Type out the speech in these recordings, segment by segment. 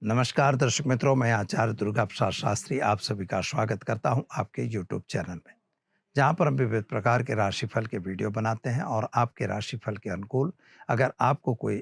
नमस्कार दर्शक मित्रों, मैं आचार्य दुर्गा प्रसाद शास्त्री आप सभी का स्वागत करता हूं आपके यूट्यूब चैनल में, जहां पर हम विविध प्रकार के राशिफल के वीडियो बनाते हैं और आपके राशिफल के अनुकूल अगर आपको कोई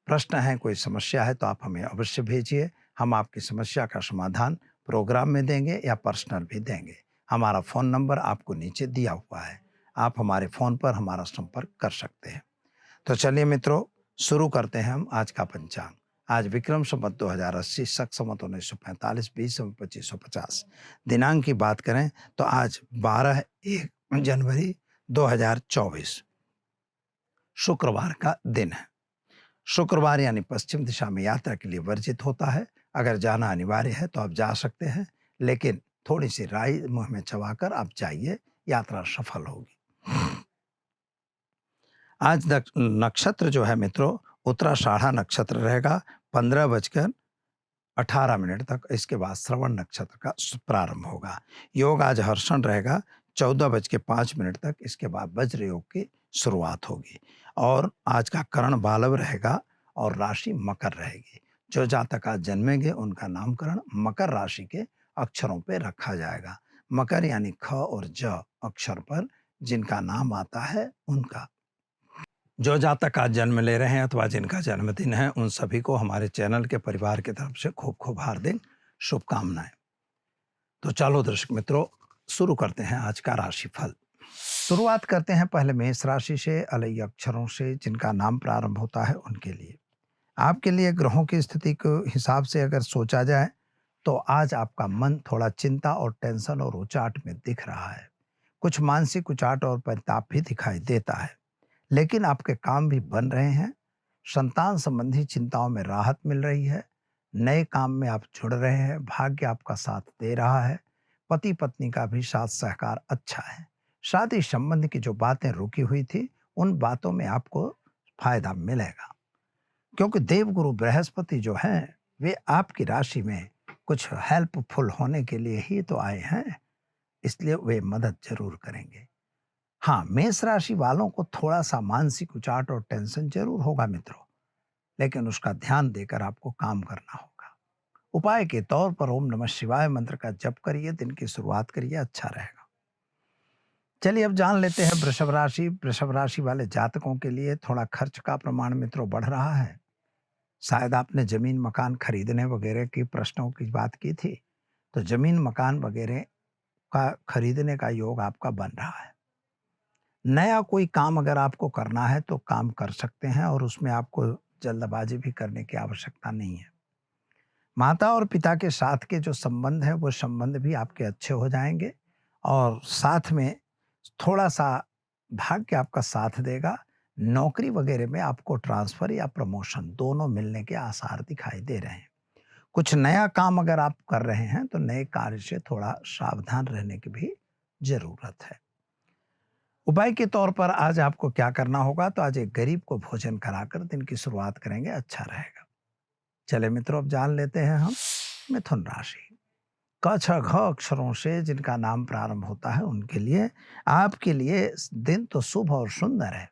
प्रश्न है, कोई समस्या है तो आप हमें अवश्य भेजिए। हम आपकी समस्या का समाधान प्रोग्राम में देंगे या पर्सनल भी देंगे। हमारा फ़ोन नंबर आपको नीचे दिया हुआ है। आप हमारे फ़ोन पर हमारा संपर्क कर सकते हैं। तो चलिए मित्रों, शुरू करते हैं हम आज का पंचांग। आज विक्रम संवत 2080, शक संवत 1945, बीस संवत 2550। दिनांक की बात करें तो आज 12 जनवरी 2024 शुक्रवार का दिन है। शुक्रवार यानी पश्चिम दिशा में यात्रा के लिए वर्जित होता है। अगर जाना अनिवार्य है तो आप जा सकते हैं, लेकिन थोड़ी सी राई मुंह में चबाकर आप जाइए, यात्रा सफल होगी। आज नक्षत्र जो है मित्रों, उत्तराषाढ़ा नक्षत्र रहेगा 15 बजकर 18 मिनट तक। इसके बाद श्रवण नक्षत्र का प्रारंभ होगा। योग आज हर्षण रहेगा 14 बज के 5 मिनट तक। इसके बाद वज्र योग की शुरुआत होगी और आज का करण बालव रहेगा और राशि मकर रहेगी। जो जातक आज जन्मेंगे उनका नामकरण मकर राशि के अक्षरों पे रखा जाएगा। मकर यानी ख और ज अक्षर पर जिनका नाम आता है उनका। जो जातक आज जन्म ले रहे हैं अथवा जिनका जन्मदिन है, उन सभी को हमारे चैनल के परिवार की तरफ से खूब खूब हार्दिक शुभकामनाएं। तो चलो दर्शक मित्रों, शुरू करते हैं आज का राशिफल। शुरुआत करते हैं पहले मेष राशि से, अलई अक्षरों से जिनका नाम प्रारंभ होता है उनके लिए। आपके लिए ग्रहों की स्थिति के हिसाब से अगर सोचा जाए तो आज आपका मन थोड़ा चिंता और टेंशन और उचाट में दिख रहा है। कुछ मानसिक उचाट और परिताप भी दिखाई देता है, लेकिन आपके काम भी बन रहे हैं। संतान संबंधी चिंताओं में राहत मिल रही है। नए काम में आप जुड़ रहे हैं, भाग्य आपका साथ दे रहा है। पति पत्नी का भी साथ सहकार अच्छा है। शादी संबंध की जो बातें रुकी हुई थी, उन बातों में आपको फायदा मिलेगा, क्योंकि देवगुरु बृहस्पति जो हैं वे आपकी राशि में कुछ हेल्पफुल होने के लिए ही तो आए हैं, इसलिए वे मदद जरूर करेंगे। हाँ, मेष राशि वालों को थोड़ा सा मानसिक उचाट और टेंशन जरूर होगा मित्रों, लेकिन उसका ध्यान देकर आपको काम करना होगा। उपाय के तौर पर ओम नमः शिवाय मंत्र का जप करिए, दिन की शुरुआत करिए, अच्छा रहेगा। चलिए अब जान लेते हैं वृषभ राशि। वृषभ राशि वाले जातकों के लिए थोड़ा खर्च का प्रमाण मित्रों बढ़ रहा है। शायद आपने जमीन मकान खरीदने वगैरह की प्रश्नों की बात की थी, तो जमीन मकान वगैरह का खरीदने का योग आपका बन रहा है। नया कोई काम अगर आपको करना है तो काम कर सकते हैं और उसमें आपको जल्दबाजी भी करने की आवश्यकता नहीं है। माता और पिता के साथ के जो संबंध है वो संबंध भी आपके अच्छे हो जाएंगे और साथ में थोड़ा सा भाग्य आपका साथ देगा। नौकरी वगैरह में आपको ट्रांसफर या प्रमोशन दोनों मिलने के आसार दिखाई दे रहे हैं। कुछ नया काम अगर आप कर रहे हैं तो नए कार्य से थोड़ा सावधान रहने की भी जरूरत है। उपाय के तौर पर आज आपको क्या करना होगा, तो आज एक गरीब को भोजन कराकर दिन की शुरुआत करेंगे, अच्छा रहेगा। चले मित्रों, अब जान लेते हैं हम मिथुन राशि। क छ घ अक्षरों से जिनका नाम प्रारंभ होता है उनके लिए आपके लिए दिन तो शुभ और सुंदर है।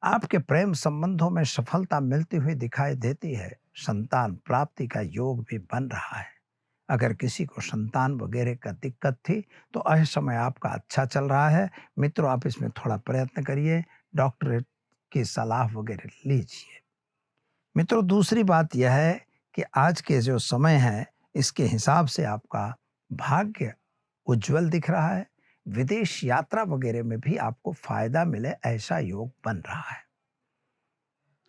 आपके प्रेम संबंधों में सफलता मिलती हुई दिखाई देती है। संतान प्राप्ति का योग भी बन रहा है। अगर किसी को संतान वगैरह का दिक्कत थी तो ऐसे समय आपका अच्छा चल रहा है मित्रों। आप इसमें थोड़ा प्रयत्न करिए, डॉक्टर की सलाह वगैरह लीजिए। मित्रों, दूसरी बात यह है कि आज के जो समय है इसके हिसाब से आपका भाग्य उज्जवल दिख रहा है। विदेश यात्रा वगैरह में भी आपको फायदा मिले ऐसा योग बन रहा है।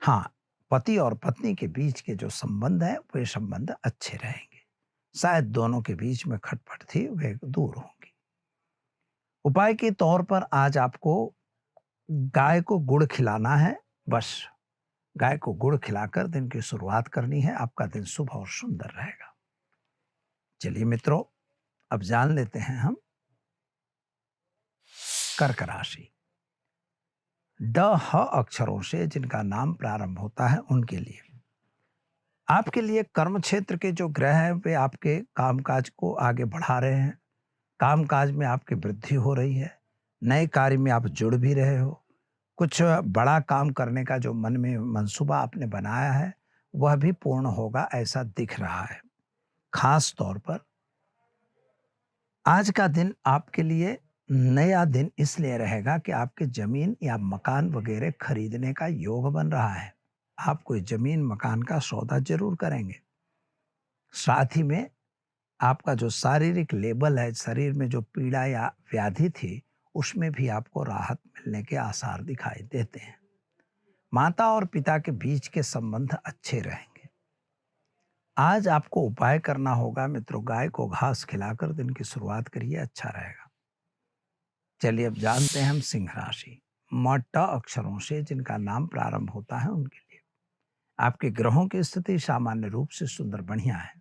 हाँ, पति और पत्नी के बीच के जो संबंध है वे संबंध अच्छे रहेंगे। शायद दोनों के बीच में खटपट थी वे दूर होंगी। उपाय के तौर पर आज आपको गाय को गुड़ खिलाना है। बस गाय को गुड़ खिलाकर दिन की शुरुआत करनी है, आपका दिन शुभ और सुंदर रहेगा। चलिए मित्रों, अब जान लेते हैं हम कर्क राशि। ड ह अक्षरों से जिनका नाम प्रारंभ होता है उनके लिए आपके लिए कर्म क्षेत्र के जो ग्रह हैं वे आपके कामकाज को आगे बढ़ा रहे हैं। कामकाज में आपकी वृद्धि हो रही है। नए कार्य में आप जुड़ भी रहे हो। कुछ बड़ा काम करने का जो मन में मंसूबा आपने बनाया है वह भी पूर्ण होगा ऐसा दिख रहा है। खास तौर पर आज का दिन आपके लिए नया दिन इसलिए रहेगा कि आपके ज़मीन या मकान वगैरह खरीदने का योग बन रहा है। आप कोई ज़मीन मकान का सौदा ज़रूर करेंगे। साथ ही में आपका जो शारीरिक लेबल है, शरीर में जो पीड़ा या व्याधि थी, उसमें भी आपको राहत मिलने के आसार दिखाई देते हैं। माता और पिता के बीच के संबंध अच्छे रहेंगे। आज आपको उपाय करना होगा मित्रों, गाय को घास खिलाकर दिन की शुरुआत करिए, अच्छा रहेगा। चलिए अब जानते हैं हम सिंह राशि। म अक्षरों से जिनका नाम प्रारंभ होता है उनके लिए आपके ग्रहों की स्थिति सामान्य रूप से सुंदर बढ़िया है।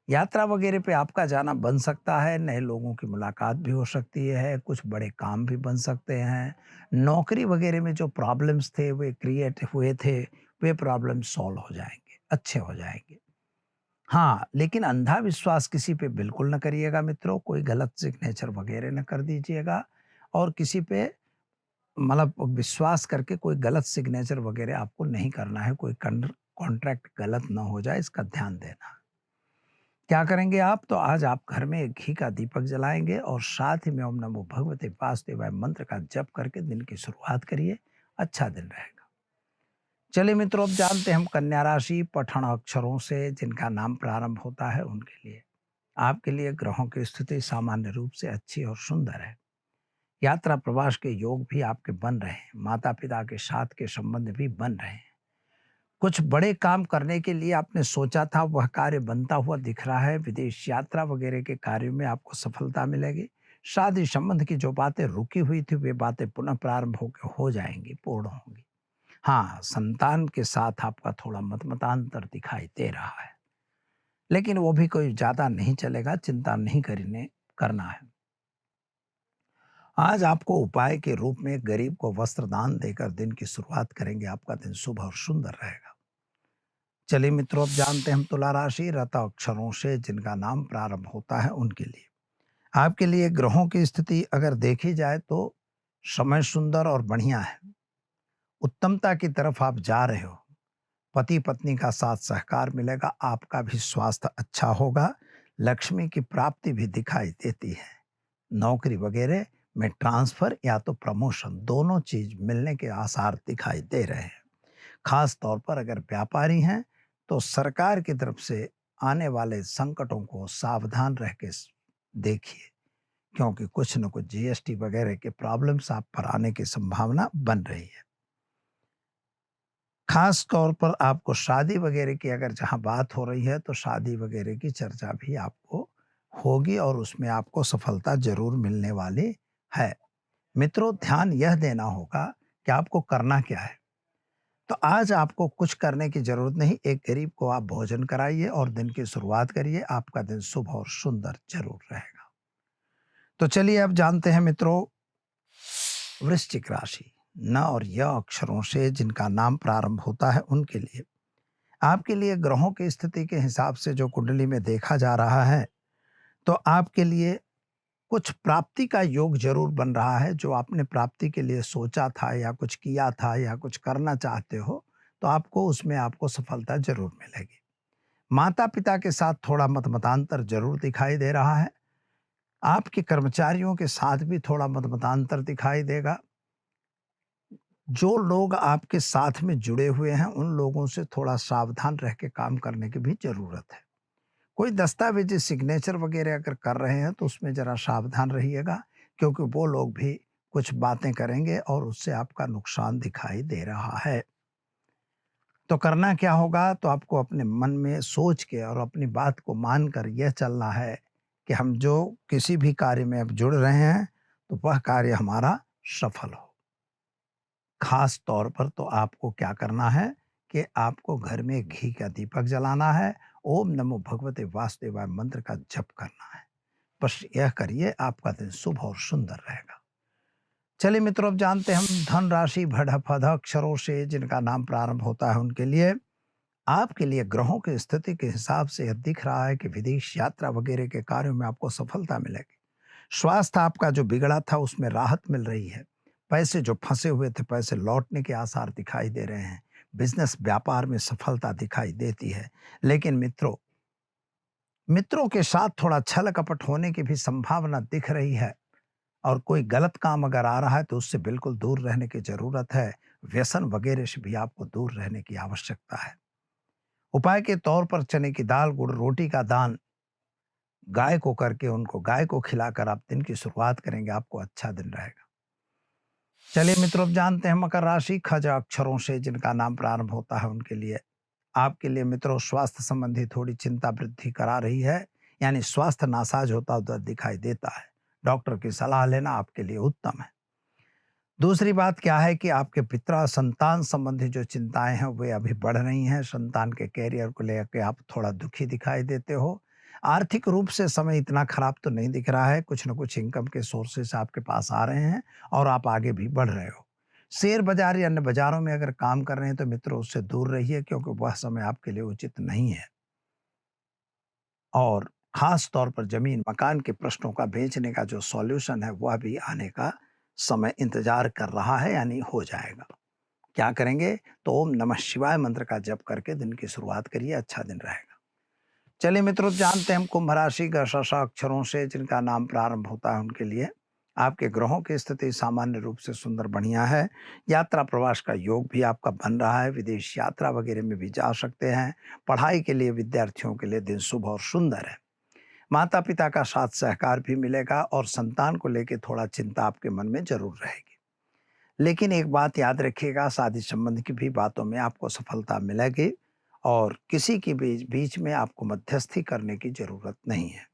यात्रा वगैरह पे आपका जाना बन सकता है, नए लोगों की मुलाकात भी हो सकती है, कुछ बड़े काम भी बन सकते हैं। नौकरी वगैरह में जो प्रॉब्लम्स थे वे क्रिएट हुए थे, वे प्रॉब्लम सॉल्व हो जाएंगे, अच्छे हो जाएंगे। हाँ, लेकिन अंधा विश्वास किसी पे बिल्कुल न करिएगा मित्रों, कोई गलत सिग्नेचर वगैरह न कर दीजिएगा और किसी पे मतलब विश्वास करके कोई गलत सिग्नेचर वगैरह आपको नहीं करना है, कोई कॉन्ट्रैक्ट गलत ना हो जाए, इसका ध्यान देना। क्या करेंगे आप? तो आज आप घर में एक घी का दीपक जलाएंगे और साथ ही में ओम नमो भगवते वासुदेवाय मंत्र का जप करके दिन की शुरुआत करिए, अच्छा दिन रहेगा। चलिए मित्रों, अब जानते हैं हम कन्या राशि पठन अक्षरों से जिनका नाम प्रारंभ होता है उनके लिए आपके लिए ग्रहों की स्थिति सामान्य रूप से अच्छी और सुंदर है। यात्रा प्रवास के योग भी आपके बन रहे हैं, माता पिता के साथ के संबंध भी बन रहे हैं। कुछ बड़े काम करने के लिए आपने सोचा था वह कार्य बनता हुआ दिख रहा है। विदेश यात्रा वगैरह के कार्यों में आपको सफलता मिलेगी। शादी संबंध की जो बातें रुकी हुई थी वे बातें पुनः प्रारंभ होकर हो जाएंगी, पूर्ण होंगी। हाँ, संतान के साथ आपका थोड़ा मतमतांतर दिखाई दे रहा है, लेकिन वो भी कोई ज्यादा नहीं चलेगा, चिंता नहीं करना है। आज आपको उपाय के रूप में गरीब को वस्त्र दान देकर दिन की शुरुआत करेंगे, आपका दिन शुभ और सुंदर रहेगा। चलिए मित्रों, अब जानते हैं हम तुला राशि रत अक्षरों से जिनका नाम प्रारंभ होता है उनके लिए आपके लिए ग्रहों की स्थिति अगर देखी जाए तो समय सुंदर और बढ़िया है। उत्तमता की तरफ आप जा रहे हो, पति पत्नी का साथ सहकार मिलेगा, आपका भी स्वास्थ्य अच्छा होगा, लक्ष्मी की प्राप्ति भी दिखाई देती है। नौकरी वगैरह में ट्रांसफर या तो प्रमोशन दोनों चीज मिलने के आसार दिखाई दे रहे हैं। खास तौर पर अगर व्यापारी हैं तो सरकार की तरफ से आने वाले संकटों को सावधान रह के देखिए, क्योंकि कुछ न कुछ जीएसटी वगैरह के प्रॉब्लम्स आप पर आने की संभावना बन रही है। खास तौर पर आपको शादी वगैरह की अगर जहां बात हो रही है तो शादी वगैरह की चर्चा भी आपको होगी और उसमें आपको सफलता जरूर मिलने वाली है। मित्रों, ध्यान यह देना होगा कि आपको करना क्या है। तो आज आपको कुछ करने की जरूरत नहीं, एक गरीब को आप भोजन कराइए और दिन की शुरुआत करिए, आपका दिन शुभ और सुंदर जरूर रहेगा। तो चलिए अब जानते हैं मित्रों वृश्चिक राशि न और य अक्षरों से जिनका नाम प्रारंभ होता है उनके लिए आपके लिए ग्रहों की स्थिति के हिसाब से जो कुंडली में देखा जा रहा है तो आपके लिए कुछ प्राप्ति का योग जरूर बन रहा है। जो आपने प्राप्ति के लिए सोचा था या कुछ किया था या कुछ करना चाहते हो तो आपको उसमें आपको सफलता जरूर मिलेगी। माता पिता के साथ थोड़ा मतमतांतर जरूर दिखाई दे रहा है। आपके कर्मचारियों के साथ भी थोड़ा मतमतांतर दिखाई देगा। जो लोग आपके साथ में जुड़े हुए हैं उन लोगों से थोड़ा सावधान रह के काम करने की भी जरूरत है। कोई दस्तावेजी सिग्नेचर वगैरह अगर कर रहे हैं तो उसमें जरा सावधान रहिएगा, क्योंकि वो लोग भी कुछ बातें करेंगे और उससे आपका नुकसान दिखाई दे रहा है। तो करना क्या होगा? तो आपको अपने मन में सोच के और अपनी बात को मानकर यह चलना है कि हम जो किसी भी कार्य में अब जुड़ रहे हैं तो वह कार्य हमारा सफल हो। खास तौर पर तो आपको क्या करना है कि आपको घर में घी का दीपक जलाना है, ओम नमो भगवते वासुदेवाय मंत्र का जप करना है। बस यह करिए, आपका दिन शुभ और सुंदर रहेगा। चलिए मित्रों, अब जानते हैं हम धन राशि भड़ फध अक्षरों से जिनका नाम प्रारंभ होता है उनके लिए आपके लिए ग्रहों की स्थिति के हिसाब से यह दिख रहा है कि विदेश यात्रा वगैरह के कार्यों में आपको सफलता मिलेगी। स्वास्थ्य आपका जो बिगड़ा था उसमें राहत मिल रही है। पैसे जो फंसे हुए थे पैसे लौटने के आसार दिखाई दे रहे हैं। बिजनेस व्यापार में सफलता दिखाई देती है। लेकिन मित्रों के साथ थोड़ा छल कपट होने की भी संभावना दिख रही है, और कोई गलत काम अगर आ रहा है तो उससे बिल्कुल दूर रहने की जरूरत है। व्यसन वगैरह से भी आपको दूर रहने की आवश्यकता है। उपाय के तौर पर चने की दाल, गुड़, रोटी का दान गाय को करके उनको गाय को खिलाकर आप दिन की शुरुआत करेंगे, आपको अच्छा दिन रहेगा। चलिए मित्रों, अब जानते हैं मकर राशि खज अक्षरों से जिनका नाम प्रारंभ होता है उनके लिए। आपके लिए मित्रों स्वास्थ्य संबंधी थोड़ी चिंता वृद्धि करा रही है, यानी स्वास्थ्य नासाज होता हुआ दिखाई देता है। डॉक्टर की सलाह लेना आपके लिए उत्तम है। दूसरी बात क्या है कि आपके पिता संतान संबंधी जो चिंताएं हैं वे अभी बढ़ रही हैं। संतान के कैरियर को लेकर आप थोड़ा दुखी दिखाई देते हो। आर्थिक रूप से समय इतना खराब तो नहीं दिख रहा है, कुछ न कुछ इनकम के सोर्सेस आपके पास आ रहे हैं और आप आगे भी बढ़ रहे हो। शेयर बाजार या अन्य बाजारों में अगर काम कर रहे हैं तो मित्रों उससे दूर रहिए, क्योंकि वह समय आपके लिए उचित नहीं है। और खास तौर पर जमीन मकान के प्रश्नों का बेचने का जो सॉल्यूशन है वह भी आने का समय इंतजार कर रहा है, यानी हो जाएगा। क्या करेंगे? तो ओम नमः शिवाय मंत्र का जप करके दिन की शुरुआत करिए, अच्छा दिन रहेगा। चलिए मित्रों, जानते हैं हम कुंभ राशि का अक्षरों से जिनका नाम प्रारंभ होता है उनके लिए। आपके ग्रहों की स्थिति सामान्य रूप से सुंदर बढ़िया है। यात्रा प्रवास का योग भी आपका बन रहा है, विदेश यात्रा वगैरह में भी जा सकते हैं। पढ़ाई के लिए विद्यार्थियों के लिए दिन शुभ और सुंदर है। माता पिता का साथ सहकार भी मिलेगा और संतान को लेकर थोड़ा चिंता आपके मन में जरूर रहेगी। लेकिन एक बात याद रखिएगा, शादी संबंध की भी बातों में आपको सफलता मिलेगी और किसी के बीच में आपको मध्यस्थी करने की जरूरत नहीं है।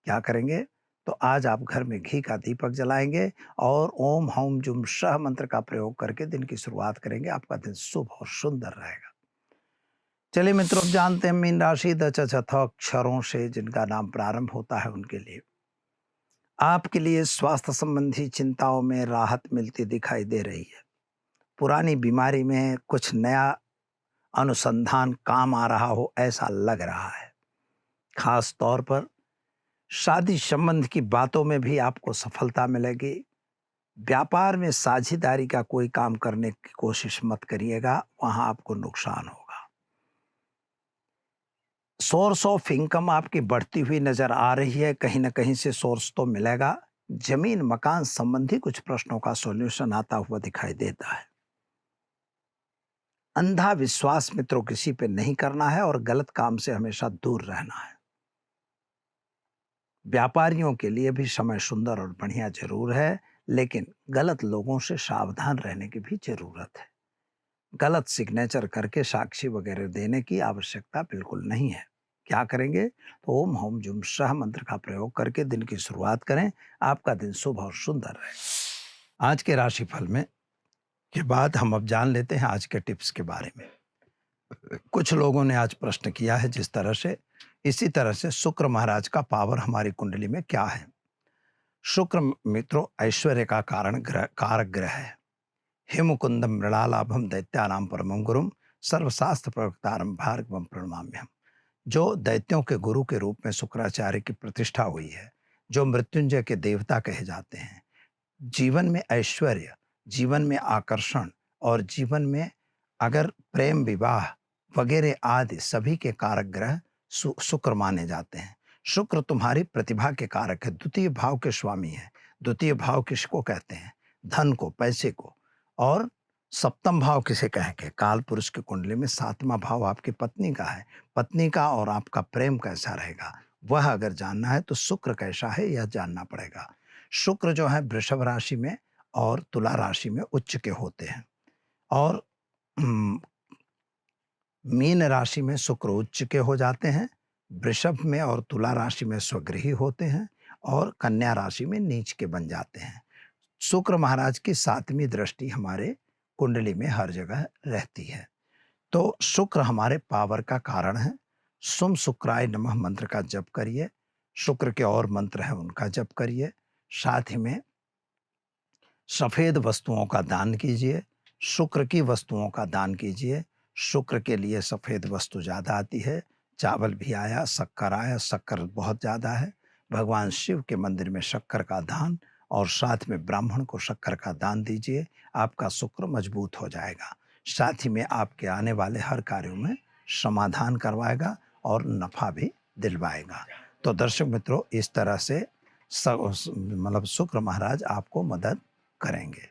क्या करेंगे? तो आज आप घर में घी का दीपक जलाएंगे और ओम हौम जुम शह मंत्र का प्रयोग करके दिन की शुरुआत करेंगे, आपका दिन शुभ और सुंदर रहेगा। चलिए मित्रों, अब जानते हैं मीन राशि अक्षरों से जिनका नाम प्रारंभ होता है उनके लिए। आपके लिए स्वास्थ्य संबंधी चिंताओं में राहत मिलती दिखाई दे रही है। पुरानी बीमारी में कुछ नया अनुसंधान काम आ रहा हो ऐसा लग रहा है। खास तौर पर शादी संबंध की बातों में भी आपको सफलता मिलेगी। व्यापार में साझेदारी का कोई काम करने की कोशिश मत करिएगा, वहां आपको नुकसान होगा। सोर्स ऑफ इनकम आपकी बढ़ती हुई नजर आ रही है, कहीं ना कहीं से सोर्स तो मिलेगा। जमीन मकान संबंधी कुछ प्रश्नों का सॉल्यूशन आता हुआ दिखाई देता है। अंधा विश्वास मित्रों किसी पे नहीं करना है और गलत काम से हमेशा दूर रहना है। व्यापारियों के लिए भी समय सुंदर और बढ़िया जरूर है, लेकिन गलत लोगों से सावधान रहने की भी जरूरत है। गलत सिग्नेचर करके साक्षी वगैरह देने की आवश्यकता बिल्कुल नहीं है। क्या करेंगे? तो ओम होम जुम शाह मंत्र का प्रयोग करके दिन की शुरुआत करें, आपका दिन शुभ और सुंदर रहे। आज के राशिफल में के बाद हम अब जान लेते हैं आज के टिप्स के बारे में। कुछ लोगों ने आज प्रश्न किया है जिस तरह से, इसी तरह से शुक्र महाराज का पावर हमारी कुंडली में क्या है। शुक्र मित्रों ऐश्वर्य का कारक ग्रह है। हिमुकुंदम मृणालाभम दैत्यानाम परमं गुरुम सर्वशास्त्र प्रवक्तारम भार्गवम प्रणमाम्यहम्। जो दैत्यों के गुरु के रूप में शुक्राचार्य की प्रतिष्ठा हुई है, जो मृत्युंजय के देवता कहे जाते हैं। जीवन में ऐश्वर्य, जीवन में आकर्षण और जीवन में अगर प्रेम विवाह वगैरह आदि सभी के कारक ग्रह शुक्र माने जाते हैं। शुक्र तुम्हारी प्रतिभा के कारक है, द्वितीय भाव के स्वामी है। द्वितीय भाव किसको कहते हैं? धन को, पैसे को। और सप्तम भाव किसे कह के? काल पुरुष की कुंडली में सातवां भाव आपकी पत्नी का है। पत्नी का और आपका प्रेम कैसा रहेगा वह अगर जानना है तो शुक्र कैसा है यह जानना पड़ेगा। शुक्र जो है वृषभ राशि में और तुला राशि में उच्च के होते हैं, और मीन राशि में शुक्र उच्च के हो जाते हैं, वृषभ में और तुला राशि में स्वगृही होते हैं, और कन्या राशि में नीच के बन जाते हैं। शुक्र महाराज की 7वीं दृष्टि हमारे कुंडली में हर जगह रहती है। तो शुक्र हमारे पावर का कारण है। सुम शुक्राय नमः मंत्र का जप करिए। शुक्र के और मंत्र हैं उनका जप करिए। साथ ही में सफेद वस्तुओं का दान कीजिए, शुक्र की वस्तुओं का दान कीजिए। शुक्र के लिए सफेद वस्तु ज्यादा आती है। चावल भी आया, शक्कर आया, शक्कर बहुत ज्यादा है। भगवान शिव के मंदिर में शक्कर का दान और साथ में ब्राह्मण को शक्कर का दान दीजिए, आपका शुक्र मजबूत हो जाएगा। साथ ही में आपके आने वाले हर कार्यों में समाधान करवाएगा और नफ़ा भी दिलवाएगा। तो दर्शक मित्रों, इस तरह से मतलब शुक्र महाराज आपको मदद करेंगे।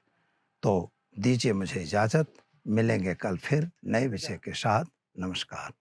तो दीजिए मुझे इजाज़त, मिलेंगे कल फिर नए विषय के साथ। नमस्कार।